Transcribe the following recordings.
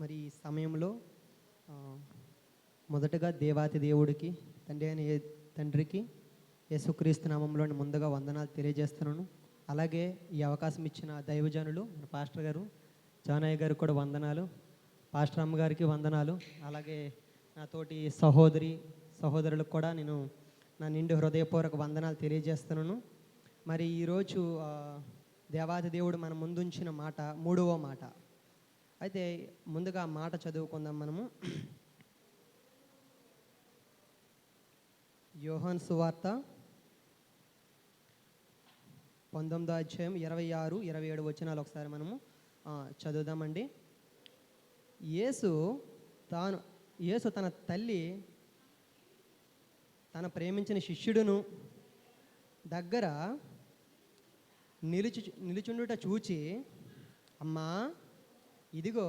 మరి ఈ సమయంలో ఆ, మొదటగా దేవాతి దేవుడికి తండ్రికి యేసుక్రీస్తు నామంలో ముందుగా వందనాలు తెలియజేస్తున్నాను. అలాగే ఈ అవకాశం ఇచ్చిన దైవజనులు మన పాస్టర్ గారు జానయ్య గారికి కూడా వందనాలు, పాస్టర్ అమ్మ గారికి వందనాలు, అలాగే నాతోటి సహోదరులకు కూడా నేను నా నిండు హృదయపూర్వక వందనాలు తెలియజేస్తున్నాను. మరి ఈరోజు దేవాది దేవుడు మన ముందుంచిన మాట మూడవ మాట. అయితే ముందుగా మాట చదువుకుందాం మనము. యోహాను సువార్త 19వ అధ్యాయం 26, 27 వచనాలు ఒకసారి మనము చదువుదామండి. యేసు తన తల్లి తన ప్రేమించిన శిష్యుడును దగ్గర నిలుచుండుట చూచి, అమ్మా ఇదిగో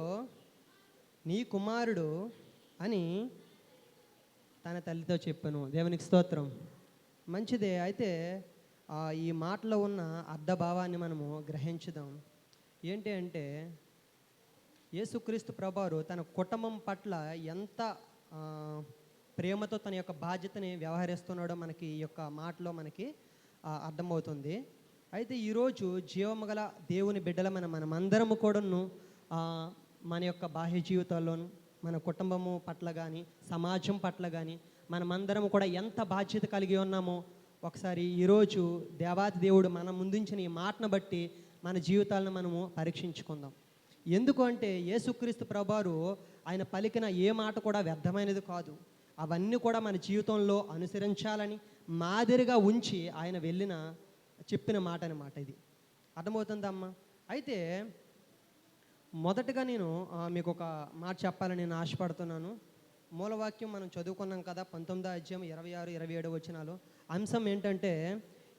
నీ కుమారుడు అని తన తల్లితో చెప్పాను. దేవునికి స్తోత్రం. మంచిదే. అయితే ఈ మాటలో ఉన్న అర్థభావాన్ని మనము గ్రహించుదాం. ఏంటి అంటే, యేసుక్రీస్తు ప్రభువారు తన కుటుంబం పట్ల ఎంత ప్రేమతో తన యొక్క బాధ్యతని వ్యవహరిస్తున్నాడో మనకి ఈ యొక్క మాటలో మనకి అర్థమవుతుంది. అయితే ఈరోజు జీవము గల దేవుని బిడ్డలమైన మనమందరము కూడాను మన యొక్క బాహ్య జీవితాల్లోనూ మన కుటుంబము పట్ల కానీ సమాజం పట్ల కానీ మనమందరము కూడా ఎంత బాధ్యత కలిగి ఉన్నామో ఒకసారి ఈరోజు దేవాది దేవుడు మన ముందుంచిన ఈ మాటను బట్టి మన జీవితాలను మనము పరీక్షించుకుందాం. ఎందుకు అంటే, యేసుక్రీస్తు ప్రభువారు ఆయన పలికిన ఏ మాట కూడా వ్యర్థమైనది కాదు. అవన్నీ కూడా మన జీవితంలో అనుసరించాలని మాదిరిగా ఉంచి ఆయన చెప్పిన మాట అన్నమాట. ఇది అర్థమవుతుందమ్మా? అయితే మొదటగా నేను మీకు ఒక మాట చెప్పాలని నేను ఆశపడుతున్నాను. మూలవాక్యం మనం చదువుకున్నాం కదా, 19వ అధ్యాయం 26, 27 వచనాలు. అంశం ఏంటంటే,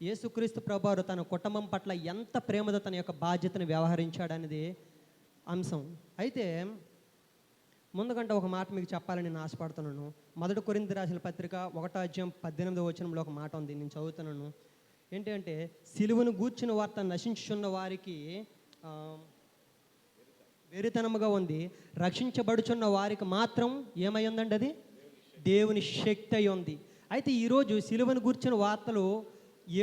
యేసుక్రీస్తు ప్రభువారు తన కుటుంబం పట్ల ఎంత ప్రేమతో తన యొక్క బాధ్యతను వ్యవహరించాడనేది అంశం. అయితే ముందుకంటే ఒక మాట మీకు చెప్పాలని నేను ఆశపడుతున్నాను. 1 కొరింథీ రాసిన పత్రిక 1వ అధ్యాయం 18వ వచనంలో ఒక మాట ఉంది, నేను చదువుతున్నాను. ఏంటి అంటే, సిలువను గూర్చిన వార్త నశించుచున్న వారికి వెరితనముగా ఉంది, రక్షించబడుచున్న వారికి మాత్రం ఏమై ఉందండి? అది దేవుని శక్తి అయి ఉంది. అయితే ఈరోజు సిలువను గూర్చిన వార్తలు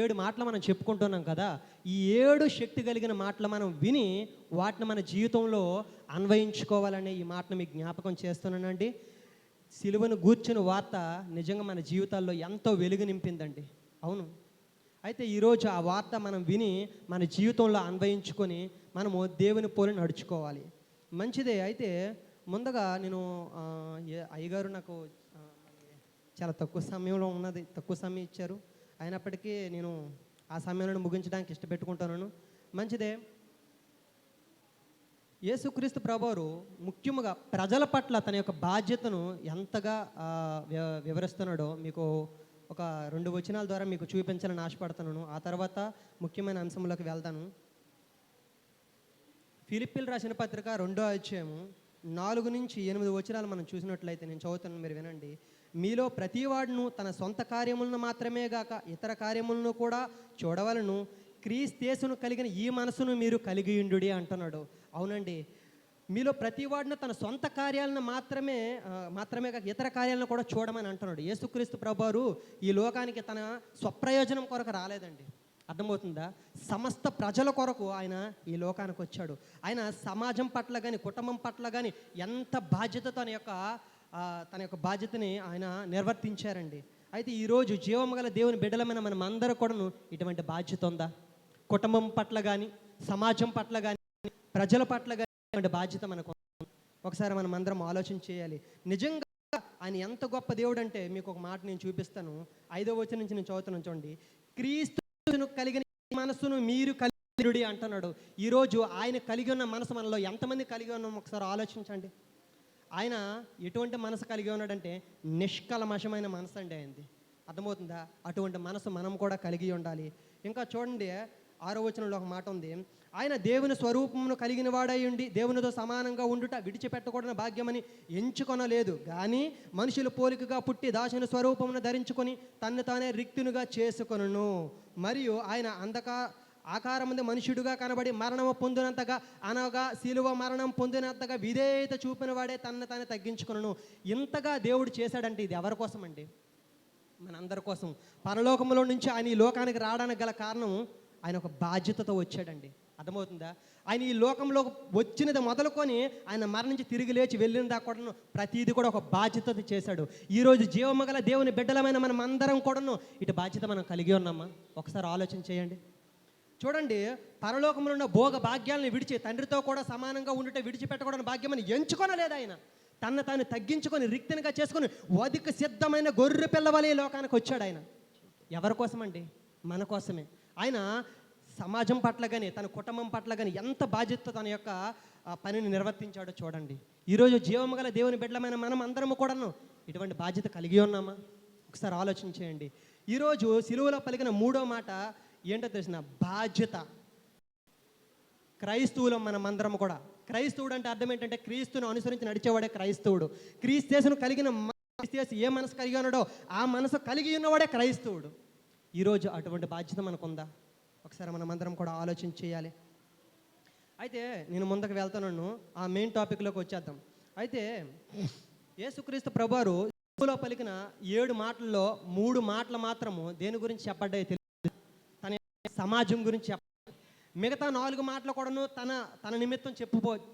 7 మాటలు మనం చెప్పుకుంటున్నాం కదా. ఈ 7 శక్తి కలిగిన మాటలు మనం విని వాటిని మన జీవితంలో అన్వయించుకోవాలనే ఈ మాటను మీకు జ్ఞాపకం చేస్తున్నానండి. సిలువను గూర్చిన వార్త నిజంగా మన జీవితాల్లో ఎంతో వెలుగు నింపిందండి. అవును. అయితే ఈరోజు ఆ వార్త మనం విని మన జీవితంలో అన్వయించుకొని మనము దేవుని పోలి నడుచుకోవాలి. మంచిదే. అయితే ముందుగా నేను అయ్యగారు నాకు చాలా తక్కువ సమయంలో తక్కువ సమయం ఇచ్చారు. అయినప్పటికీ నేను ఆ సమయంలో ముగించడానికి ఇష్టపెట్టుకుంటున్నాను. మంచిదే. యేసుక్రీస్తు ప్రభువారు ముఖ్యంగా ప్రజల పట్ల తన యొక్క బాధ్యతను ఎంతగా వివరిస్తున్నాడో మీకు ఒక 2 వచనాల ద్వారా మీకు చూపించాలని ఆశపడుతున్నాను. ఆ తర్వాత ముఖ్యమైన అంశంలోకి వెళ్తాను. ఫిలిప్పీలు రాసిన పత్రిక 2వ అధ్యాయం 4 నుంచి 8 వచనాలు మనం చూసినట్లయితే నేను చదువుతాను, మీరు వినండి. మీలో ప్రతివాడును తన సొంత కార్యములను మాత్రమే గాక ఇతర కార్యములను కూడా చూడవలను, క్రీస్తేసును కలిగిన ఈ మనసును మీరు కలిగి ఉండుడి అంటున్నాడు. అవునండి. మీలో ప్రతివాడిని తన సొంత కార్యాలను మాత్రమే కాక ఇతర కార్యాలను కూడా చూడమని అంటున్నాడు. యేసుక్రీస్తు ప్రభువారు ఈ లోకానికి తన స్వప్రయోజనం కొరకు రాలేదండి. అర్థమవుతుందా? సమస్త ప్రజల కొరకు ఆయన ఈ లోకానికి వచ్చాడు. ఆయన సమాజం పట్ల కానీ కుటుంబం పట్ల కానీ ఎంత బాధ్యత తన యొక్క బాధ్యతని ఆయన నిర్వర్తించారండి. అయితే ఈరోజు జీవము గల దేవుని బిడ్డలమైన మనం అందరూ కూడాను ఇటువంటి బాధ్యత ఉందా? కుటుంబం పట్ల కానీ సమాజం పట్ల కానీ ప్రజల పట్ల కానీ ఇటువంటి బాధ్యత మనకు ఒకసారి మనం అందరం ఆలోచన చేయాలి. నిజంగా ఆయన ఎంత గొప్ప దేవుడు అంటే మీకు ఒక మాట నేను చూపిస్తాను. 5వ వచనం నుంచి నేను చదువుతున్నాను, చూడండి. క్రీస్తును కలిగిన మనసును మీరు కలిగి అంటున్నాడు. ఈరోజు ఆయన కలిగి ఉన్న మనసు మనలో ఎంతమంది కలిగి ఉన్నాం ఒకసారి ఆలోచించండి. ఆయన ఎటువంటి మనసు కలిగి ఉన్నాడంటే నిష్కల్మషమైన మనసు అండి ఆయనది. అర్థమవుతుందా? అటువంటి మనసు మనం కూడా కలిగి ఉండాలి. ఇంకా చూడండి, 6వ వచనంలో ఒక మాట ఉంది. ఆయన దేవుని స్వరూపమును కలిగిన వాడై ఉండి దేవునితో సమానంగా ఉండుట విడిచిపెట్టకూడని భాగ్యమని ఎంచుకొనలేదు, కానీ మనుషుల పోలికగా పుట్టి దాసుని స్వరూపమును ధరించుకొని తన్ను తానే రిక్తునిగా చేసుకొనును. మరియు ఆయన ఆకారముంది మనుషుడుగా కనబడి మరణము పొందినంతగా అనగా శిలువ మరణం పొందినంతగా విధేయత చూపిన వాడే తనను తాను తగ్గించుకును. ఇంతగా దేవుడు చేశాడంటే ఇది ఎవరి కోసం అండి? మనందరి కోసం. పరలోకంలో నుంచి ఆయన ఈ లోకానికి రావడానికి గల కారణం ఆయన ఒక బాధ్యతతో వచ్చాడండి. అర్థమవుతుందా? ఆయన ఈ లోకంలో వచ్చినది మొదలుకొని ఆయన మరణించి తిరిగి లేచి వెళ్ళిన దాకా కూడాను ప్రతిదీ కూడా ఒక బాధ్యత చేశాడు. ఈరోజు జీవమగల దేవుని బిడ్డలమైన మనం అందరం కూడాను ఇటు బాధ్యత మనం కలిగి ఉన్నామా? ఒకసారి ఆలోచన చేయండి. చూడండి, పరలోకంలో ఉన్న భోగ భాగ్యాలను విడిచి తండ్రితో కూడా సమానంగా ఉండుట విడిచిపెట్టకూడని భాగ్యమని ఎంచుకొనలేదు ఆయన. తను తాను తగ్గించుకొని రిక్తనిగా చేసుకొని వధిక సిద్ధమైన గొర్రె పిల్లవలే లోకానికి వచ్చాడు ఆయన. ఎవరి కోసమండి? మన కోసమే. ఆయన సమాజం పట్ల కానీ తన కుటుంబం పట్ల కానీ ఎంత బాధ్యత తన యొక్క పనిని నిర్వర్తించాడో చూడండి. ఈరోజు జీవము గల దేవుని బిడ్డలమైన మనం అందరము కూడాను ఇటువంటి బాధ్యత కలిగి ఉన్నామా? ఒకసారి ఆలోచన చేయండి. ఈరోజు సిలువలో పలికిన మూడో మాట ఏంటో తెలిసిన బాధ్యత. క్రైస్తవులం మనమందరం కూడా. క్రైస్తవుడు అంటే అర్థం ఏంటంటే క్రీస్తును అనుసరించి నడిచేవాడే క్రైస్తవుడు. క్రీస్తును కలిగిన క్రీస్తు ఏ మనసు కలిగి ఉన్నాడో ఆ మనసు కలిగి ఉన్నవాడే క్రైస్తవుడు. ఈరోజు అటువంటి బాధ్యత మనకుందా? ఒకసారి మనమందరం కూడా ఆలోచన చేయాలి. అయితే నేను ముందుకు వెళ్తాను, ఆ మెయిన్ టాపిక్లోకి వచ్చేద్దాం. అయితే యేసుక్రీస్తు ప్రభువారు సిలువలో పలికిన 7 మాటల్లో 3 మాటలు మాత్రము దేని గురించి చెప్పడ్డాయో తెలియదు, తన సమాజం గురించి చెప్ప. మిగతా 4 మాటలు కూడాను తన నిమిత్తం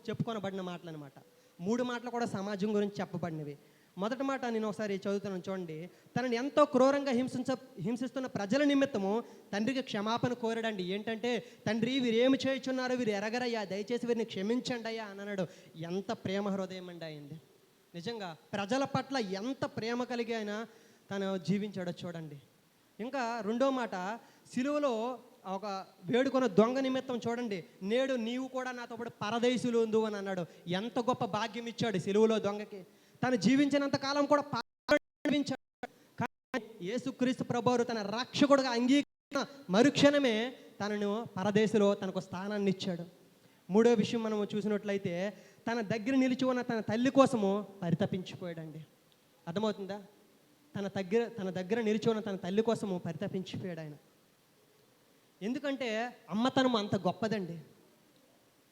చెప్పుకొనబడిన మాటలు అనమాట. 3 మాటలు కూడా సమాజం గురించి చెప్పబడినవి. మొదటి మాట నేను ఒకసారి చదువుతున్నాను చూడండి. తనని ఎంతో క్రూరంగా హింసిస్తున్న ప్రజల నిమిత్తము తండ్రికి క్షమాపణ కోరాడండి. ఏంటంటే, తండ్రి వీరేమి చేయుచున్నారో వీరు ఎరగరయ్యా, దయచేసి వీరిని క్షమించండి అయ్యా అని అన్నాడు. ఎంత ప్రేమ హృదయం అండి అయింది. నిజంగా ప్రజల పట్ల ఎంత ప్రేమ కలిగి ఆయన తను జీవించాడో చూడండి. ఇంకా రెండో మాట, సిలువలో ఒక వేడుకొన్న దొంగ నిమిత్తం చూడండి, నేడు నీవు కూడా నాతో పాటు పరదేశులు ఉండు అని అన్నాడు. ఎంత గొప్ప భాగ్యం ఇచ్చాడు సిలువలో దొంగకి. తను జీవించినంత కాలం కూడా జీవించాడు. కానీ యేసుక్రీస్తు ప్రభువారు తన రక్షకుడుగా అంగీకరించిన మరుక్షణమే తనను పరదేశంలో తనకు స్థానాన్ని ఇచ్చాడు. మూడో విషయం మనము చూసినట్లయితే, తన దగ్గర నిలిచి ఉన్న తన తల్లి కోసము పరితపించిపోయాడండి. అర్థమవుతుందా? తన దగ్గర నిలిచి ఉన్న తన తల్లి కోసము పరితపించిపోయాడు ఆయన. ఎందుకంటే అమ్మతనం అంత గొప్పదండి.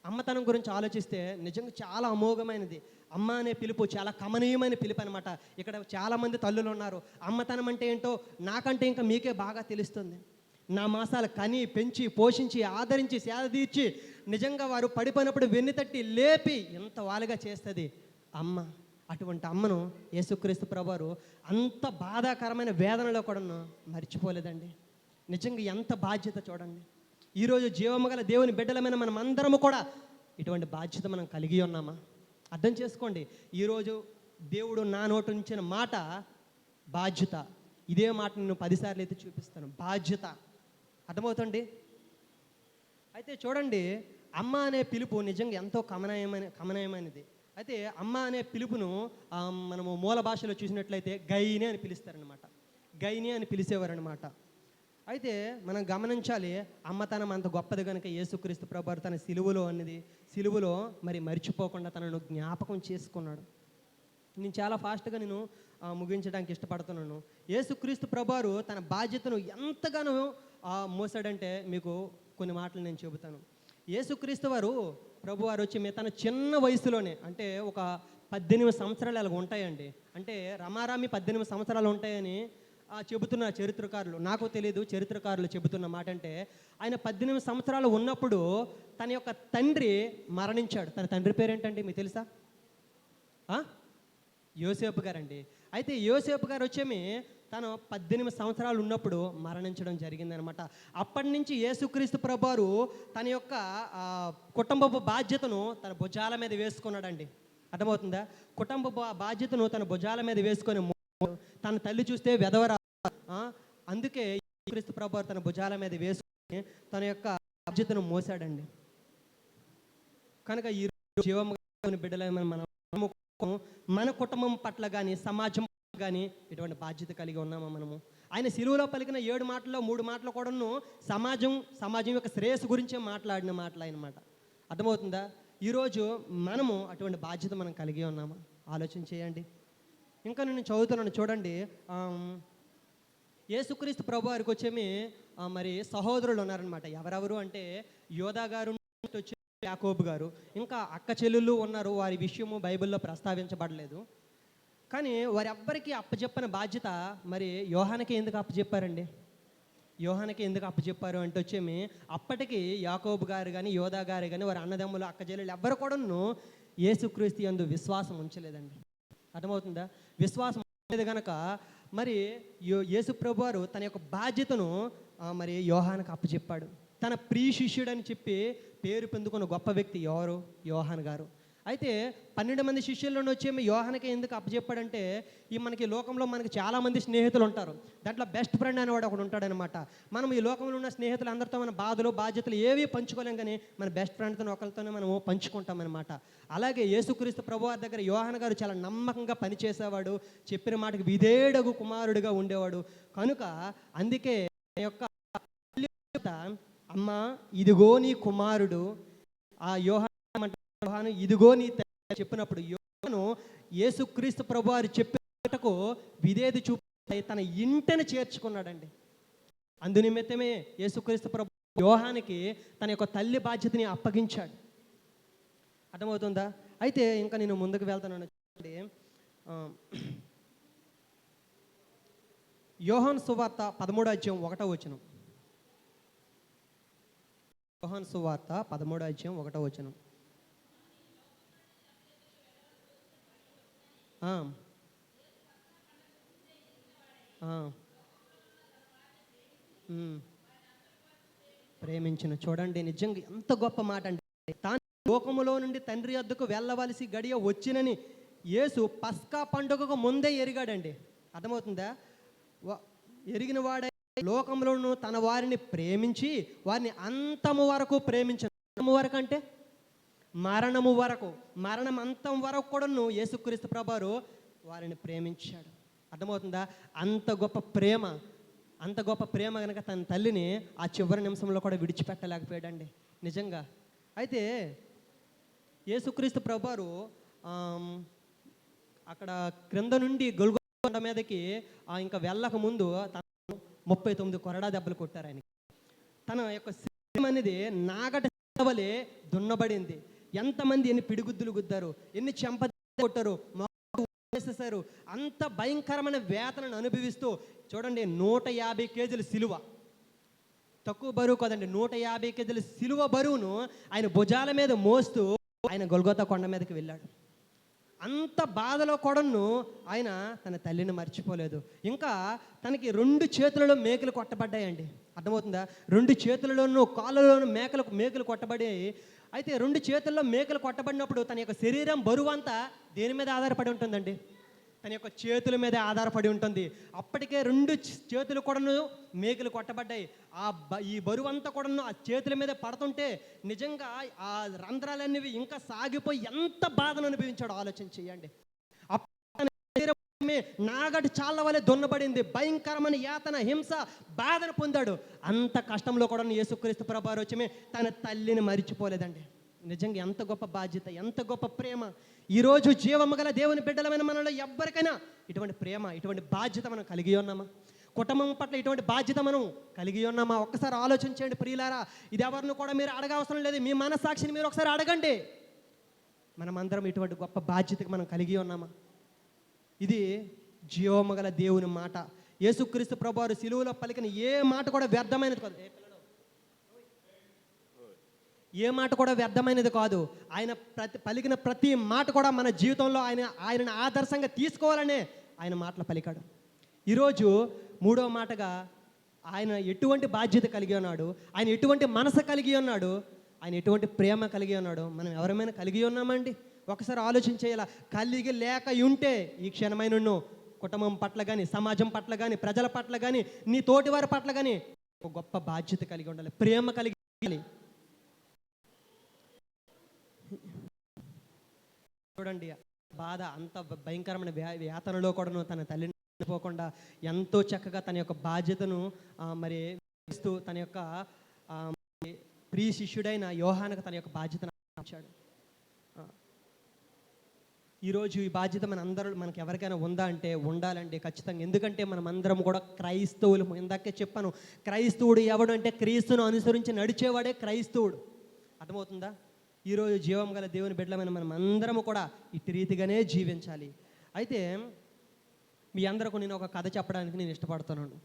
అమ్మతనం గురించి ఆలోచిస్తే నిజంగా చాలా అమోఘమైనది. అమ్మ అనే పిలుపు చాలా కమనీయమైన పిలుపు అనమాట. ఇక్కడ చాలామంది తల్లులు ఉన్నారు. అమ్మతనం అంటే ఏంటో నాకంటే ఇంకా మీకే బాగా తెలుస్తుంది. నా మాసాలు కని పెంచి పోషించి ఆదరించి సేద తీర్చి నిజంగా వారు పడిపోయినప్పుడు వెన్ను తట్టి లేపి ఎంత వాలుగా చేస్తుంది అమ్మ. అటువంటి అమ్మను యేసుక్రీస్తు ప్రభువారు అంత బాధాకరమైన వేదనలో కూడా మర్చిపోలేదండి. నిజంగా ఎంత బాధ్యత చూడండి. ఈరోజు జీవము గల దేవుని బిడ్డలమైన మనం అందరము కూడా ఇటువంటి బాధ్యత మనం కలిగి ఉన్నామా? అర్థం చేసుకోండి. ఈరోజు దేవుడు నా నోటి నుంచిన మాట బాధ్యత. ఇదే మాట నేను 10 సార్లు అయితే చూపిస్తాను. బాధ్యత. అర్థమవుతుంది. అయితే చూడండి, అమ్మ అనే పిలుపు నిజంగా ఎంతో కమనీయమైనది. అయితే అమ్మ అనే పిలుపును మనము మూల భాషలో చూసినట్లయితే గైని అని పిలుస్తారనమాట. గైని అని పిలిచేవారనమాట. అయితే మనం గమనించాలి, అమ్మతనం అంత గొప్పది కనుక యేసుక్రీస్తు ప్రభువారు తన సిలువలో మరి మర్చిపోకుండా తనను జ్ఞాపకం చేసుకున్నాడు. నేను చాలా ఫాస్ట్గా ముగించడానికి ఇష్టపడుతున్నాను. యేసుక్రీస్తు ప్రభువారు తన బాధ్యతను ఎంతగానో మోసాడంటే మీకు కొన్ని మాటలు నేను చెబుతాను. యేసుక్రీస్తు వారు ప్రభువారు వచ్చి తన చిన్న వయసులోనే, అంటే ఒక 18 సంవత్సరాలు అలాగ ఉంటాయండి. అంటే రమారామి 18 సంవత్సరాలు ఉంటాయని చెబుతున్న చరిత్రకారులు, నాకు తెలియదు, చరిత్రకారులు చెబుతున్న మాట అంటే ఆయన 18 సంవత్సరాలు ఉన్నప్పుడు తన యొక్క తండ్రి మరణించాడు. తన తండ్రి పేరేంటండి మీకు తెలుసా? యోసేపు గారండి. అయితే యోసేపు గారు వచ్చేమి తను 18 సంవత్సరాలు ఉన్నప్పుడు మరణించడం జరిగిందనమాట. అప్పటి నుంచి యేసుక్రీస్తు ప్రభువారు తన యొక్క కుటుంబపు బాధ్యతను తన భుజాల మీద వేసుకున్నాడండి. అర్థమవుతుందా? కుటుంబ బాధ్యతను తన భుజాల మీద వేసుకొని, తన తల్లి చూస్తే వెధవరా, అందుకే యేసుక్రీస్తు ప్రభువారు తన భుజాల మీద వేసుకొని తన యొక్క బాధ్యతను మోసాడండి. కనుక ఈ జీవము బిడ్డలైన మన కుటుంబం పట్ల కానీ సమాజం కానీ ఇటువంటి బాధ్యత కలిగి ఉన్నామా మనము? ఆయన సిలువలో పలికిన 7 మాటల్లో 3 మాటలు కూడాను సమాజం యొక్క శ్రేయస్సు గురించే మాట్లాడిన మాటలు అన్నమాట. అర్థమవుతుందా? ఈరోజు మనము అటువంటి బాధ్యత మనం కలిగి ఉన్నామా? ఆలోచన చేయండి. ఇంకా నేను చదువుతున్నాను చూడండి. యేసుక్రీస్తు ప్రభువారికి వచ్చేమి మరి సహోదరులు ఉన్నారనమాట. ఎవరెవరు అంటే యోధా గారు, వచ్చి యాకోబు గారు, ఇంకా అక్క చెల్లెళ్ళు ఉన్నారు. వారి విషయము బైబిల్లో ప్రస్తావించబడలేదు. కానీ వారెవ్వరికి అప్పచెప్పని బాధ్యత మరి యోహానికి ఎందుకు అప్పచెప్పారండి? యోహానికి ఎందుకు అప్పచెప్పారు అంటే వచ్చేమి, అప్పటికి యాకోబు గారు కానీ యోధా గారు కానీ వారి అన్నదమ్ములు అక్క చెల్లెళ్ళు ఎవ్వరు కూడాను యేసుక్రీస్తు యందు విశ్వాసం ఉంచలేదండి. అర్థమవుతుందా? విశ్వాసం లేదు కనుక మరి యేసు ప్రభు వారు తన యొక్క బాధ్యతను మరి యోహానికి అప్పచెప్పాడు. తన ప్రియ శిష్యుడని చెప్పి పేరు పొందుకున్న గొప్ప వ్యక్తి ఎవరు? యోహాన్ గారు. అయితే 12 మంది శిష్యుల్లోనే వచ్చేమి యోహానికి ఎందుకు అప్పచెప్పాడంటే, ఈ మనకి లోకంలో మనకి చాలామంది స్నేహితులు ఉంటారు. దాంట్లో బెస్ట్ ఫ్రెండ్ అనేవాడు ఒకడు ఉంటాడనమాట. మనం ఈ లోకంలో ఉన్న స్నేహితులు అందరితో మన బాధలు బాధ్యతలు ఏవి పంచుకోలేం, కానీ మన బెస్ట్ ఫ్రెండ్తో ఒకరితోనే మనము పంచుకుంటాం అనమాట. అలాగే యేసుక్రీస్తు ప్రభువారి దగ్గర యోహాన్ గారు చాలా నమ్మకంగా పనిచేసేవాడు. చెప్పిన మాటకి విధేయుడగు కుమారుడిగా ఉండేవాడు. కనుక అందుకే యొక్క అమ్మ ఇదిగో నీ కుమారుడు, ఆ యోహాను ఇదిగో నీ చెప్పినప్పుడు యోహాను యేసుక్రీస్తు ప్రభువారు చెప్పేటకు విధేయత చూపి తన ఇంటిని చేర్చుకున్నాడండి. అందునిమిత్తమే యేసుక్రీస్తు ప్రభు యోహానికి తన యొక్క తల్లి బాధ్యతని అప్పగించాడు. అర్థమవుతుందా? అయితే ఇంకా నేను ముందుకు వెళ్తాను. యోహాను సువార్త 13వ అధ్యాయం 1వ వచనం. యోహాను సువార్త 13వ అధ్యాయం 1వ వచనం. ప్రేమించిన, చూడండి నిజంగా ఎంత గొప్ప మాట అంటే, తాను లోకములో నుండి తండ్రి వద్దకు వెళ్ళవలసి గడియ వచ్చినని యేసు పస్కా పండుగకు ముందే ఎరిగాడండి. అర్థమవుతుందా? ఎరిగిన వాడై లోకంలోనూ తన వారిని ప్రేమించి వారిని అంతము వరకు ప్రేమించిన. అంతము వరకు అంటే మరణము వరకు, మరణం అంతం వరకు కూడాను యేసుక్రీస్తు ప్రభువారు వారిని ప్రేమించాడు. అర్థమవుతుందా? అంత గొప్ప ప్రేమ, అంత గొప్ప ప్రేమ కనుక తన తల్లిని ఆ చివరి నిమిషంలో కూడా విడిచిపెట్టలేకపోయాడండి నిజంగా. అయితే యేసుక్రీస్తు ప్రభువారు అక్కడ క్రింద నుండి గొల్గొతా మీదకి ఇంకా వెళ్ళక ముందు 39 కొరడా దెబ్బలు కొట్టారు ఆయనకి. తన యొక్క శరీరం అనేది నాగట వలె దున్నబడింది. ఎంతమంది ఎన్ని పిడిగుద్దులు గుద్దారు, ఎన్ని చెంప కొట్టారు, వేసేసారు. అంత భయంకరమైన వేతనను అనుభవిస్తూ చూడండి, 150 కేజీల సిలువ, తక్కువ బరువు కదండి, 150 కేజీల సిలువ బరువును ఆయన భుజాల మీద మోస్తూ ఆయన గొల్గొతా కొండ మీదకి వెళ్ళాడు. అంత బాధలో కూడాను ఆయన తన తల్లిని మర్చిపోలేదు. ఇంకా తనకి 2 చేతులలో మేకలు కొట్టబడ్డాయండి. అర్థమవుతుందా? 2 చేతులలోనూ కాళ్ళలోనూ మేకలు కొట్టబడ్డాయి. అయితే 2 చేతుల్లో మేకలు కొట్టబడినప్పుడు తన యొక్క శరీరం బరువు అంతా దేని మీద ఆధారపడి ఉంటుందండి? తన యొక్క చేతుల మీద ఆధారపడి ఉంటుంది. అప్పటికే 2 చేతులు కూడాను మేకలు కొట్టబడ్డాయి. ఈ బరువు అంతా కూడాను ఆ చేతుల మీద పడుతుంటే నిజంగా ఆ రంధ్రాలనేవి ఇంకా సాగిపోయి ఎంత బాధను అనుభవించాడో ఆలోచన చేయండి. నాగటి చాళ్ళ వలె దున్నబడింది. భయంకరమైన యాతన, హింస, బాధను పొందాడు. అంత కష్టంలో కూడా యేసుక్రీస్తు ప్రభువారు వచ్చి తన తల్లిని మరిచిపోలేదండి. నిజంగా ఎంత గొప్ప బాధ్యత, ఎంత గొప్ప ప్రేమ. ఈరోజు జీవము గల దేవుని బిడ్డలమైన మనలో ఎవ్వరికైనా ఇటువంటి ప్రేమ, ఇటువంటి బాధ్యత మనం కలిగి ఉన్నామా? కుటుంబం పట్ల ఇటువంటి బాధ్యత మనం కలిగి ఉన్నామా? ఒక్కసారి ఆలోచించండి ప్రియులారా. ఇది ఎవరిని కూడా మీరు అడగవసరం లేదు. మీ మనస్సాక్షిని మీరు ఒకసారి అడగండి. మనమందరం ఇటువంటి గొప్ప బాధ్యతకు మనం కలిగి ఉన్నామా? ఇది జీవము గల దేవుని మాట. యేసుక్రీస్తు ప్రభువారు సిలువలో పలికిన ఏ మాట కూడా వ్యర్థమైనది కాదు. ఏ మాట కూడా వ్యర్థమైనది కాదు. ఆయన పలికిన ప్రతి మాట కూడా మన జీవితంలో ఆయనను ఆదర్శంగా తీసుకోవాలనే ఆయన మాటలు పలికాడు. ఈరోజు 3వ మాటగా ఆయన ఎటువంటి బాధ్యత కలిగి ఉన్నాడు, ఆయన ఎటువంటి మనసు కలిగి ఉన్నాడు, ఆయన ఎటువంటి ప్రేమ కలిగి ఉన్నాడు, మనం ఎవరైనా కలిగి ఉన్నామండి? ఒకసారి ఆలోచించేలా. కలిగి లేక ఉంటే ఈ క్షణమైన కుటుంబం పట్ల కానీ, సమాజం పట్ల కానీ, ప్రజల పట్ల కానీ, నీ తోటి వారి పట్ల కానీ ఒక గొప్ప బాధ్యత కలిగి ఉండాలి, ప్రేమ కలిగి ఉండాలి. చూడండి, బాధ అంత భయంకరమైన వేతనలో కూడా తన తల్లిని పోకుండా ఎంతో చక్కగా తన యొక్క బాధ్యతను మరి ఇస్తూ తన యొక్క ప్రియ శిష్యుడైన యోహానుకు తన యొక్క బాధ్యతను ఇచ్చాడు. ఈరోజు ఈ బాధ్యత మనకి ఎవరికైనా ఉందా అంటే ఉండాలండి ఖచ్చితంగా. ఎందుకంటే మనం అందరం కూడా క్రైస్తవులము. ఇందాకే చెప్పాను, క్రైస్తవుడు ఎవడు అంటే క్రీస్తును అనుసరించి నడిచేవాడే క్రైస్తవుడు. అర్థమవుతుందా? ఈరోజు జీవం గల దేవుని బిడ్డలమైన మనం అందరము కూడా ఇటు రీతిగానే జీవించాలి. అయితే మీ అందరికీ నేను ఒక కథ చెప్పడానికి నేను ఇష్టపడుతున్నాను.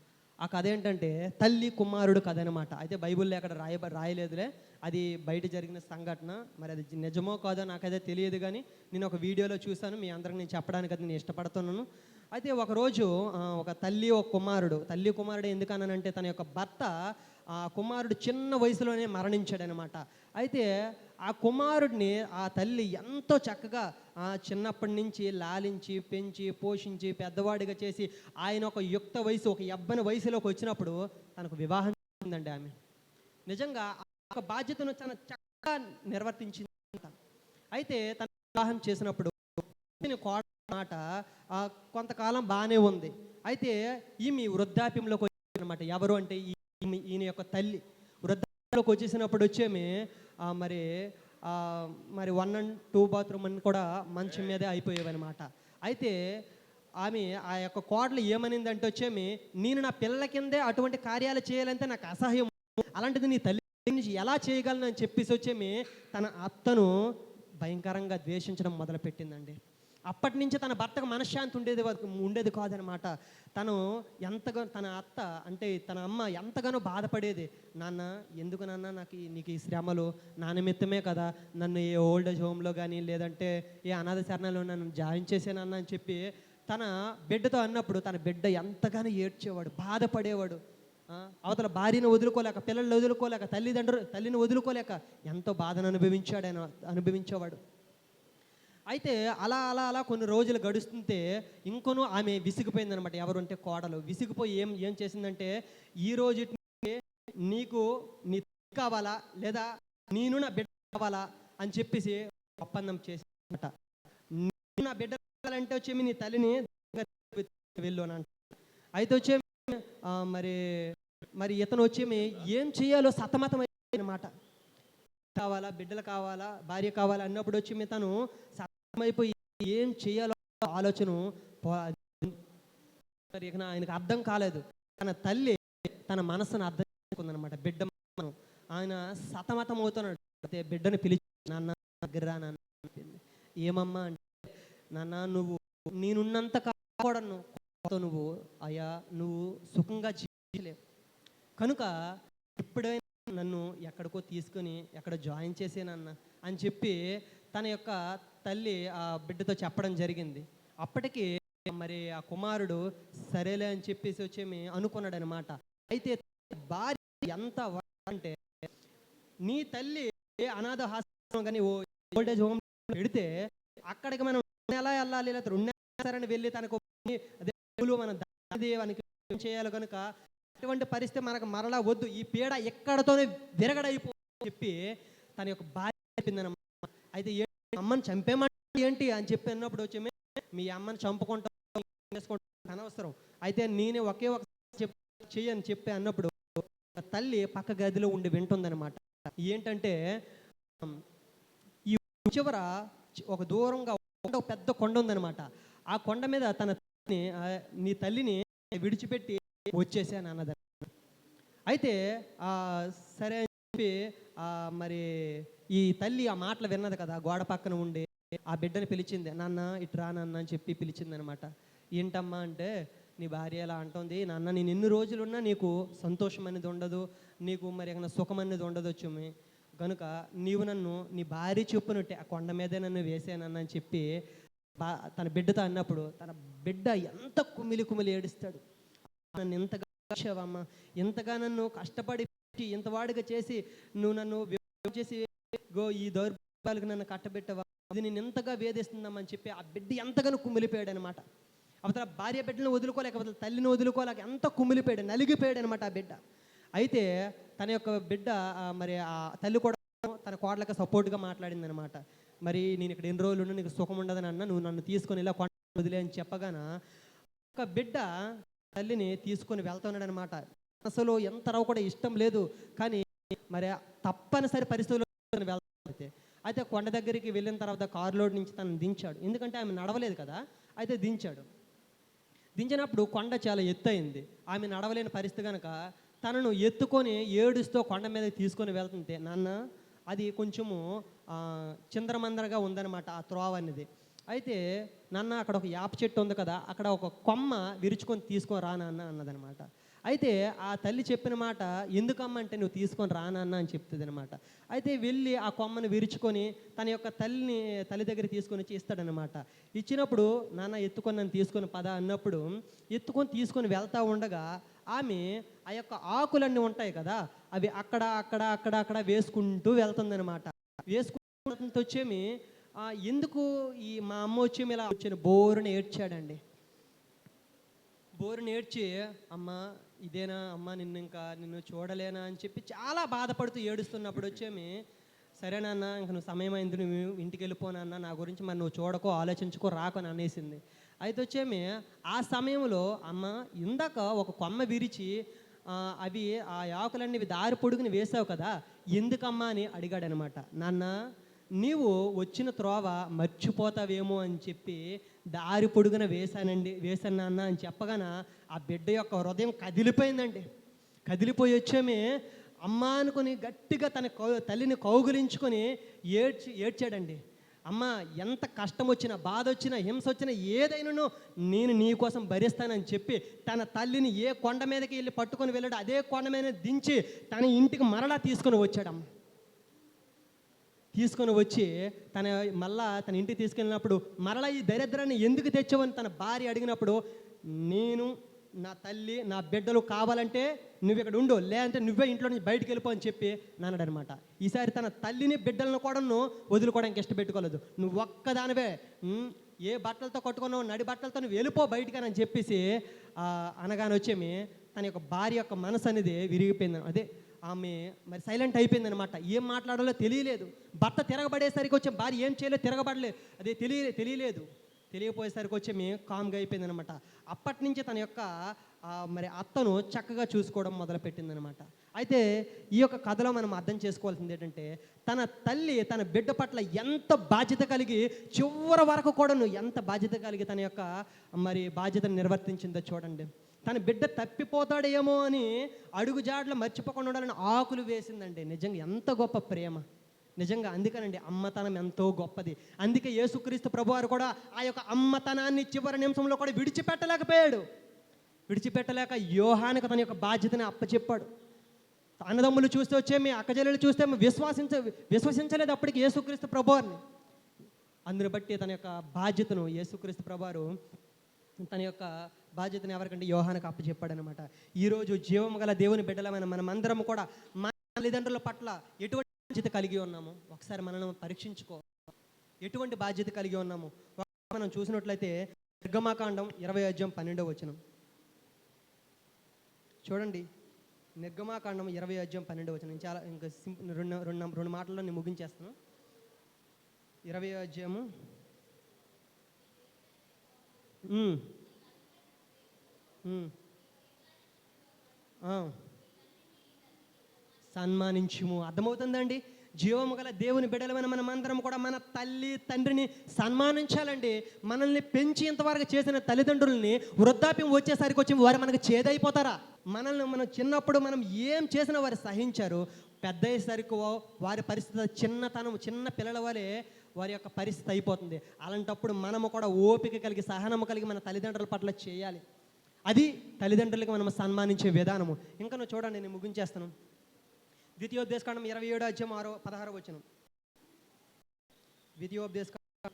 ఆ కథ ఏంటంటే తల్లి కుమారుడు కథ అనమాట. అయితే బైబిల్లో అక్కడ రాయలేదులే, అది బయట జరిగిన సంఘటన. మరి అది నిజమో కాదో నాకైతే తెలియదు, కానీ నేను ఒక వీడియోలో చూశాను. మీ అందరికి నేను చెప్పడానికి అది నేను ఇష్టపడుతున్నాను. అయితే ఒకరోజు ఒక తల్లి కుమారుడు ఎందుకన్నానంటే తన యొక్క భర్త ఆ కుమారుడు చిన్న వయసులోనే మరణించాడనమాట. అయితే ఆ కుమారుడిని ఆ తల్లి ఎంతో చక్కగా చిన్నప్పటి నుంచి లాలించి పెంచి పోషించి పెద్దవాడిగా చేసి ఆయన ఒక యుక్త వయసు, ఒక యవ్వన వయసులోకి వచ్చినప్పుడు తనకు వివాహం చేసిందండి ఆమె. నిజంగా ఆ బాధ్యతను చాలా చక్కగా నిర్వర్తించింది. అయితే తన వివాహం చేసినప్పుడు మాట కొంతకాలం బాగానే ఉంది. అయితే ఈమె వృద్ధాప్యంలోకి వచ్చిందనమాట. ఎవరు అంటే ఈయన యొక్క తల్లి వృద్ధాప్యంలోకి వచ్చేసినప్పుడు వచ్చేమి మరి 1 and 2 బాత్రూమ్ అని కూడా మంచం మీదే అయిపోయేవన్నమాట. అయితే ఆమె ఆ యొక్క కోడలు ఏమనిందంటే వచ్చేమి, నేను నా పిల్లల కిందే అటువంటి కార్యాలు చేయాలంటే నాకు అసహ్యం, అలాంటిది నీ తల్లి నుంచి ఎలా చేయగలను అని చెప్పేసి వచ్చేమి తన అత్తను భయంకరంగా ద్వేషించడం మొదలుపెట్టిందండి. అప్పటి నుంచి తన భర్తకు మనశ్శాంతి ఉండేది కాదనమాట. తను తన అత్త అంటే తన అమ్మ ఎంతగానో బాధపడేది. నాన్న ఎందుకు నాన్న నీకు ఈ శ్రమలు, నా నిమిత్తమే కదా నన్ను ఏ ఓల్డ్ ఏజ్ హోమ్లో కానీ లేదంటే ఏ అనాథ శరణాల్లో నన్ను జాయిన్ చేసానన్న అని చెప్పి తన బిడ్డతో అన్నప్పుడు తన బిడ్డ ఎంతగానో ఏడ్చేవాడు, బాధపడేవాడు. అవతల భార్యను వదులుకోలేక, పిల్లల్ని వదులుకోలేక, తల్లిని వదులుకోలేక ఎంతో బాధను అనుభవించేవాడు. అయితే అలా అలా అలా కొన్ని రోజులు గడుస్తుంటే ఇంకొను ఆమె విసిగిపోయిందనమాట. ఎవరు అంటే కోడలు విసిగిపోయి ఏం చేసిందంటే, ఈ రోజు నీకు నీ కావాలా లేదా నేను నా బిడ్డ కావాలా అని చెప్పేసి ఒప్పందం చేసిందట. నేను నా బిడ్డ కావాలంటే వచ్చేమి నీ తల్లిని వెళ్ళునంట. అయితే వచ్చే మరి ఇతను వచ్చేమి ఏం చేయాలో సతమతం అన్నమాట. కావాలా, బిడ్డలు కావాలా, భార్య కావాలా అన్నప్పుడు వచ్చి తను సతమతమైపోయి ఏం చేయాలో ఆలోచన ఆయనకు అర్థం కాలేదు. తన తల్లి తన మనసును అర్థం చేసుకుందనమాట. బిడ్డ ఆయన సతమతం అవుతున్నాడు. అయితే బిడ్డను పిలిచి నాన్న దగ్గర నాన్న చెప్పింది. ఏమమ్మా అంటే, నాన్న నువ్వు నేనున్నంత కాపాడను, నువ్వు అయ్యా నువ్వు సుఖంగా జీవించలేవు కనుక ఇప్పుడైనా నన్ను ఎక్కడికో తీసుకొని ఎక్కడ జాయిన్ చేసేనన్న అని చెప్పి తన యొక్క తల్లి ఆ బిడ్డతో చెప్పడం జరిగింది. అప్పటికి మరి ఆ కుమారుడు సరేలే అని చెప్పేసి వచ్చేమి అనుకున్నాడు అనమాట. అయితే భార్య ఎంత అంటే, నీ తల్లి అనాథ హాస్పిటల్ కానీ ఓల్డేజ్ హోమ్ పెడితే అక్కడికి మనం ఎలా వెళ్ళాలి, లేదా 2 నెలలు వెళ్ళి తనకు మనం ఏం చేయాలి కనుక అటువంటి పరిస్థితి మనకు మరలా వద్దు, ఈ పీడ ఎక్కడతోనే విరగడైపో చెప్పి తన యొక్క భార్య చెప్పిందనమాట. అయితే అమ్మని చంపేమంటే ఏంటి అని చెప్పి అన్నప్పుడు వచ్చి మీ అమ్మని చంపుకుంటాం అనవసరం, అయితే నేనే ఒకే ఒక చెయ్యని చెప్పి అన్నప్పుడు తల్లి పక్క గదిలో ఉండి వింటుందనమాట. ఏంటంటే ఈ చివర ఒక దూరంగా ఒక పెద్ద కొండ ఉందనమాట. ఆ కొండ మీద నీ తల్లిని విడిచిపెట్టి వచ్చేసాను అన్నది. అయితే సరే అని చెప్పి మరి ఈ తల్లి ఆ మాటలు విన్నది కదా, గోడ పక్కన ఉండి ఆ బిడ్డని పిలిచింది. నాన్న ఇటు రా నాన్న అని చెప్పి పిలిచింది అనమాట. ఏంటమ్మా అంటే, నీ భార్య ఎలా అంటుంది, నాన్న నేను ఎన్ని రోజులున్నా నీకు సంతోషం అనేది ఉండదు, నీకు మరి ఏమైనా సుఖం అనేది ఉండదొచ్చు, కనుక నీవు నన్ను నీ భార్య చెప్పునట్టే ఆ కొండ మీదే నన్ను వేసానన్న అని చెప్పి తన బిడ్డతో అన్నప్పుడు తన బిడ్డ ఎంత కుమిలి ఏడుస్తాడు. నన్ను ఎంతగా వచ్చావమ్మా, ఎంతగా నన్ను కష్టపడి ఇంతవాడిగా చేసి నువ్వు నన్ను చేసి ఈ దౌర్భాగ్యాలకు నన్ను కట్టబెట్టవా, ఇది నేను ఎంతగా వేధిస్తున్నామని చెప్పి ఆ బిడ్డ ఎంతగానో కుమిలిపోయాడు అనమాట. అవతల భార్య బిడ్డను వదులుకోలేక, అవతల తల్లిని వదులుకోలేక ఎంత కుమిలిపోయాడు, నలిగిపోయాడు అనమాట ఆ బిడ్డ. అయితే తన యొక్క బిడ్డ మరి ఆ తల్లి కూడా తన కోడలకు సపోర్ట్గా మాట్లాడింది అనమాట. మరి నేను ఇక్కడ ఎన్ని రోజులు ఉన్నా నీకు సుఖం ఉండదని అన్న, నువ్వు నన్ను తీసుకొని ఇలా కొండ వదిలే అని చెప్పగాన ఒక బిడ్డ తల్లిని తీసుకొని వెళ్తున్నాడు అనమాట. అసలు ఎంత కూడా ఇష్టం లేదు, కానీ మరి తప్పనిసరి పరిస్థితుల్లో వెళ్తే అయితే కొండ దగ్గరికి వెళ్ళిన తర్వాత కారులో నుంచి తను దించాడు, ఎందుకంటే ఆమె నడవలేదు కదా. అయితే దించాడు. దించినప్పుడు కొండ చాలా ఎత్తయింది, ఆమె నడవలేని పరిస్థితి కనుక తనను ఎత్తుకొని ఏడుస్తూ కొండ మీద తీసుకొని వెళ్తుంటే, నాన్న అది కొంచెము చిందరమందరగా ఉందన్నమాట ఆ త్రోవ అనేది. అయితే నాన్న అక్కడ ఒక యాప చెట్టు ఉంది కదా, అక్కడ ఒక కొమ్మ విరుచుకొని తీసుకొని రా నాన్న అన్నదనమాట. అయితే ఆ తల్లి చెప్పిన మాట, ఎందుకమ్మ అంటే నువ్వు తీసుకొని రా నాన్న అని చెప్తుంది అనమాట. అయితే వెళ్ళి ఆ కొమ్మను విరుచుకొని తన యొక్క తల్లి దగ్గర తీసుకొని వచ్చి ఇస్తాడనమాట. ఇచ్చినప్పుడు నాన్న ఎత్తుకొని నన్ను తీసుకొని పద అన్నప్పుడు ఎత్తుకొని తీసుకొని వెళ్తూ ఉండగా ఆమె ఆ యొక్క ఆకులన్నీ ఉంటాయి కదా, అవి అక్కడ అక్కడ అక్కడ అక్కడ వేసుకుంటూ వెళ్తుందనమాట. వేసుకుంటూ వచ్చేమి ఎందుకు ఈ మా అమ్మ వచ్చేమి ఇలా వచ్చాను బోరుని ఏడ్చాడండి. బోరుని ఏడ్చి, అమ్మ ఇదేనా అమ్మ, నిన్ను చూడలేనా అని చెప్పి చాలా బాధపడుతూ ఏడుస్తున్నప్పుడు వచ్చేమి, సరే నాన్న ఇంక నువ్వు సమయం అయింది, నువ్వు ఇంటికి వెళ్ళిపోనన్నా, నా గురించి మరి నువ్వు చూడకో ఆలోచించుకో రాకు అని అనేసింది. అయితే వచ్చేమి ఆ సమయంలో అమ్మ ఇందాక ఒక కొమ్మ విరిచి అవి ఆ ఆకులన్నీ దారి పొడుగుని వేసావు కదా, ఎందుకమ్మా అని అడిగాడనమాట. నాన్న నీవు వచ్చిన త్రోవ మర్చిపోతావేమో అని చెప్పి దారి పొడుగున వేశాను నాన్న అని చెప్పగాన ఆ బిడ్డ యొక్క హృదయం కదిలిపోయిందండి. కదిలిపోయి వచ్చేమి అమ్మ అనుకుని గట్టిగా తన తల్లిని కౌగులించుకొని ఏడ్చాడండి. అమ్మ ఎంత కష్టం వచ్చినా, బాధ వచ్చినా, హింస వచ్చినా ఏదైనానో నేను నీ కోసం భరిస్తానని చెప్పి తన తల్లిని ఏ కొండ మీదకి వెళ్ళి పట్టుకొని వెళ్ళాడు, అదే కొండ మీద దించి తన ఇంటికి మరలా తీసుకొని వచ్చాడమ్మ. తీసుకొని వచ్చి మళ్ళా తన ఇంటికి తీసుకెళ్ళినప్పుడు మరలా ఈ దరిద్రాన్ని ఎందుకు తెచ్చావని తన భార్య అడిగినప్పుడు, నేను నా తల్లి నా బిడ్డలు కావాలంటే నువ్వు ఇక్కడ ఉండు, లేదంటే నువ్వే ఇంట్లో నుంచి బయటికి వెళ్ళిపో అని చెప్పి నాన్నడనమాట. ఈసారి తన తల్లిని బిడ్డలను కూడా వదులుకోవడానికి ఇష్టపెట్టుకోలేదు. నువ్వు ఒక్కదానివే ఏ బట్టలతో కట్టుకున్నావు, నడి బట్టలతో నువ్వు వెళ్ళిపో బయటికి అని చెప్పేసి అనగానే వచ్చేమి తన యొక్క భార్య యొక్క మనసు అనేది విరిగిపోయింది. అదే ఆమె మరి సైలెంట్ అయిపోయింది అనమాట. ఏం మాట్లాడాలో తెలియలేదు. భర్త తిరగబడేసరికి వచ్చే భార్య ఏం చేయలేదు, తిరగబడలేదు, అదే తెలియపోయేసరికి వచ్చి కామ్గా అయిపోయింది అనమాట. అప్పటి నుంచి తన యొక్క మరి అత్తను చక్కగా చూసుకోవడం మొదలుపెట్టిందనమాట. అయితే ఈ యొక్క కథలో మనం అర్థం చేసుకోవాల్సింది ఏంటంటే, తన తల్లి తన బిడ్డ పట్ల ఎంత బాధ్యత కలిగి చివరి వరకు కూడాను ఎంత బాధ్యత కలిగి తన యొక్క మరి బాధ్యతను నిర్వర్తించిందో చూడండి. తన బిడ్డ తప్పిపోతాడేమో అని అడుగుజాడ్లు మర్చిపోకుండా ఉండాలని ఆకులు వేసిందండి. నిజంగా ఎంత గొప్ప ప్రేమ నిజంగా. అందుకనండి అమ్మతనం ఎంతో గొప్పది. అందుకే యేసుక్రీస్తు ప్రభువారు కూడా ఆ యొక్క అమ్మతనాన్ని చివరి నిమిషంలో కూడా విడిచిపెట్టలేక విడిచిపెట్టలేక యోహానికి తన యొక్క బాధ్యతని అప్పచెప్పాడు. అన్నదమ్ములు చూస్తే వచ్చేమి, అక్కజెల్లెలు చూస్తే విశ్వసించలేదు అప్పటికి యేసుక్రీస్తు ప్రభువారిని. అందుని బట్టి తన యొక్క బాధ్యతను యేసుక్రీస్తు ప్రభువారు తన యొక్క బాధ్యతను ఎవరికంటే యోహానికి అప్పచెప్పాడనమాట. ఈరోజు జీవము గల దేవుని బిడ్డలమైన మనమందరం కూడా మన తల్లిదండ్రుల పట్ల ఎటువంటి బాధ్యత కలిగి ఉన్నాము ఒకసారి మనల్ని పరీక్షించుకో. ఎటువంటి బాధ్యత కలిగి ఉన్నాము మనం చూసినట్లయితే నిర్గమాకాండం 20:12 చూడండి. నిర్గమాకాండం 20:12 నేను చాలా ఇంకా రెండు మాటల్లో నేను ముగించేస్తాను. 20వ అధ్యాయము సన్మానించుము. అర్థమవుతుందండి? జీవము గల దేవుని బిడ్డలమైన మనమందరం కూడా మన తల్లి తండ్రిని సన్మానించాలండి. మనల్ని పెంచి ఇంతవరకు చేసిన తల్లిదండ్రుల్ని వృద్ధాప్యం వచ్చేసరికి వచ్చి వారు మనకు చేదైపోతారా? మనం చిన్నప్పుడు మనం ఏం చేసినా వారు సహించారు. పెద్ద అయ్యేసరికి వారి పరిస్థితి చిన్న పిల్లల వలె వారి యొక్క పరిస్థితి అయిపోతుంది. అలాంటప్పుడు మనము కూడా ఓపిక కలిగి సహనము కలిగి మన తల్లిదండ్రుల పట్ల చేయాలి. అది తల్లిదండ్రులకి మనం సన్మానించే విధానము. ఇంకా నువ్వు చూడండి, నేను ముగించేస్తాను. ద్వితీయోపదేశకాండం 27:16 ద్వితీయోపదేశకాండం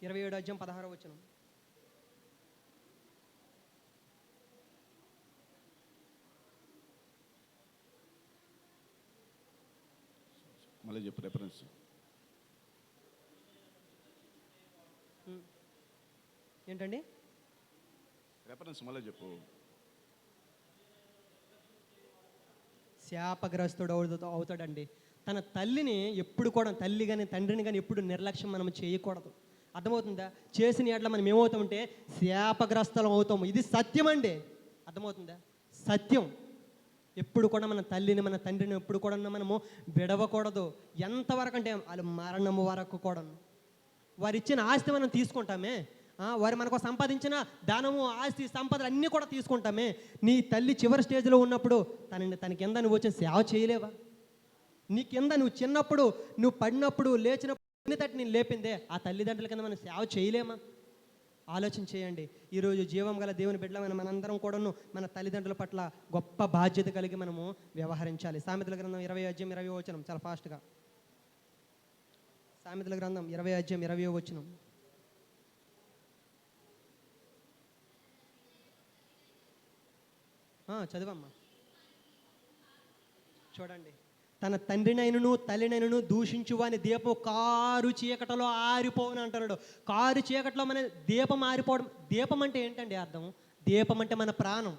27:16 మళ్ళీ చెప్పు రెఫరెన్స్. ఏంటండి రెఫరెన్స్ మళ్ళీ చెప్పు. శాపగ్రస్తుడు అవుతాడండి. తన తల్లిని ఎప్పుడు కూడా, తల్లి కానీ తండ్రిని కానీ ఎప్పుడు నిర్లక్ష్యం మనం చేయకూడదు. అర్థమవుతుందా? చేసిన ఎట్లా మనం ఏమవుతామంటే శాపగ్రస్తలం అవుతాము. ఇది సత్యం అండి. అర్థమవుతుందా? సత్యం. ఎప్పుడు కూడా మన తల్లిని మన తండ్రిని ఎప్పుడు కూడా మనము విడవకూడదు. ఎంతవరకు అంటే వాళ్ళు మరణము వరకు కూడా. వారు ఇచ్చిన ఆస్తి మనం తీసుకుంటామే, వారు మనకు సంపాదించిన ధనము ఆస్తి సంపదలు అన్నీ కూడా తీసుకుంటామే. నీ తల్లి చివరి స్టేజ్లో ఉన్నప్పుడు తన కింద నువ్వు వచ్చి సేవ చేయలేవా? నీ కింద నువ్వు చిన్నప్పుడు నువ్వు పడినప్పుడు లేచినప్పుడు తట్టి నేను లేపిందే ఆ తల్లిదండ్రుల కింద మనం సేవ చేయలేమా? ఆలోచన చేయండి. ఈరోజు జీవం గల దేవుని బిడ్డలమైన మనందరం కూడాను మన తల్లిదండ్రుల పట్ల గొప్ప బాధ్యత కలిగి మనము వ్యవహరించాలి. సామెతల గ్రంథం 20:20 చాలా ఫాస్ట్గా. సామెతల గ్రంథం 20:20 చదువమ్మా. చూడండి, తన తండ్రినైనను తల్లినైనను దూషించువాని దీపం కారు చీకటిలో ఆరిపోవని అంటున్నాడు. కారు చీకటిలో మన దీపం ఆరిపోవడం. దీపం అంటే ఏంటండి అర్థం? దీపం అంటే మన ప్రాణం.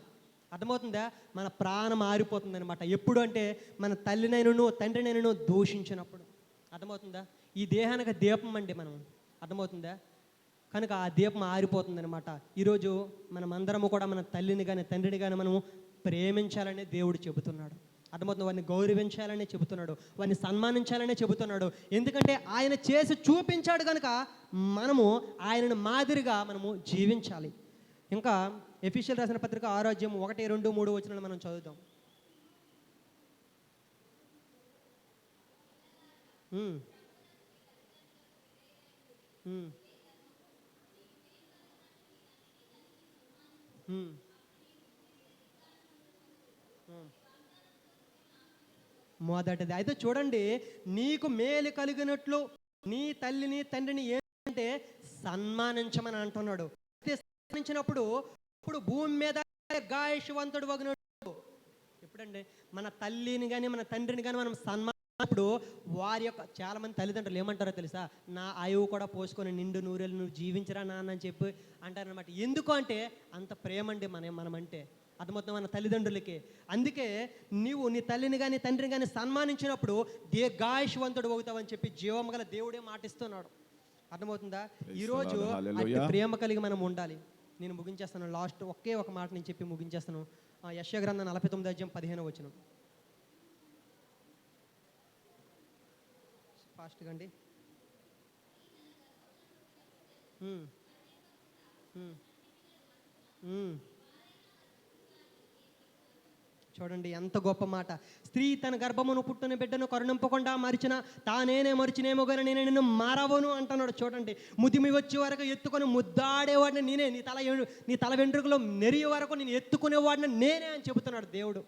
అర్థమవుతుందా? మన ప్రాణం ఆరిపోతుంది అనమాట. ఎప్పుడు అంటే మన తల్లినైనను తండ్రినైనను దూషించినప్పుడు. అర్థమవుతుందా? ఈ దేహానికి దీపం అండి మనం. అర్థమవుతుందా? కనుక ఆ దీపం ఆరిపోతుంది అనమాట. ఈరోజు మనమందరము కూడా మన తల్లిని కానీ తండ్రిని కానీ మనము ప్రేమించాలని దేవుడు చెబుతున్నాడు. అర్థమవుతుంది? వారిని గౌరవించాలనే చెబుతున్నాడు, వారిని సన్మానించాలనే చెబుతున్నాడు. ఎందుకంటే ఆయన చేసి చూపించాడు కనుక మనము ఆయనను మాదిరిగా మనము జీవించాలి. ఇంకా ఎఫెసీయులకు రాసిన పత్రిక 6:1, 2, 3 మనం చదువుదాం. మొదటిది అయితే చూడండి, నీకు మేలు కలిగినట్లు నీ తల్లిని తండ్రిని ఏంటంటే సన్మానించమని అంటున్నాడు. అయితే సన్మానించినప్పుడు ఇప్పుడు భూమి మీద గాయశవంతుడు వగినట్టు. ఎప్పుడండి మన తల్లిని కానీ మన తండ్రిని కానీ మనం సన్మానించినప్పుడు వారి యొక్క చాలామంది తల్లిదండ్రులు ఏమంటారో తెలుసా? నా ఆయువు కూడా పోసుకొని నిండు నూరేళ్ళు నువ్వు జీవించరా నాన్న అని చెప్పి అంటారనమాట. ఎందుకు అంటే అంత ప్రేమ అండి మనమంటే. అర్థమవుతుంది మన తల్లిదండ్రులకి. అందుకే నీవు నీ తల్లిని కానీ తండ్రిని కానీ సన్మానించినప్పుడు దీర్ఘాయుష్వంతుడు అవుతావని చెప్పి జీవం గల దేవుడే మాటిస్తున్నాడు. అర్థమవుతుందా? ఈరోజు అట్టి ప్రేమ కలిగి మనం ఉండాలి. నేను ముగించేస్తాను. లాస్ట్ ఒకే ఒక మాట నేను చెప్పి ముగించేస్తాను. యెషయా గ్రంథం 49:15 ఫాస్ట్గా అండి. చూడండి ఎంత గొప్ప మాట. స్త్రీ తన గర్భమును పుట్టిన బిడ్డను కరుణింపకుండా మరిచిన తానేనే మరిచినేమో కానీ నేను నిన్ను మారవను అంటున్నాడు. చూడండి, ముదిమి వచ్చే వరకు ఎత్తుకొని ముద్దాడేవాడిని నేనే, నీ తల వెంట్రుకలో నెరిగే వరకు నేను ఎత్తుకునేవాడిని నేనే అని చెబుతున్నాడు దేవుడు.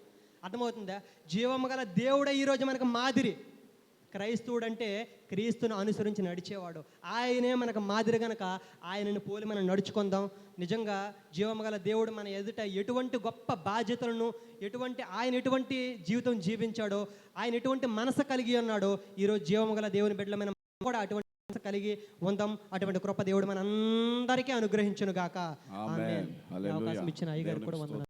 అర్థమవుతుందా? జీవము గల దేవుడే ఈరోజు మనకు మాదిరి. క్రైస్తవుడు అంటే క్రీస్తును అనుసరించి నడిచేవాడు. ఆయనే మనకు మాదిరి గనక ఆయనను పోలి మనం నడుచుకుందాం. నిజంగా జీవము గల దేవుడు మన ఎదుట ఎటువంటి గొప్ప బాధ్యతలను ఆయన ఎటువంటి జీవితం జీవించాడో, ఆయన ఎటువంటి మనసు కలిగి ఉన్నాడో, ఈరోజు జీవము గల దేవుని బిడ్డలమైన కూడా అటువంటి మనసు కలిగి ఉందాం. అటువంటి కృప దేవుడు మనందరికీ అనుగ్రహించును గాక. ఆమేన్. అవకాశం ఇచ్చిన అయ్యగారు కూడా వందనాలు.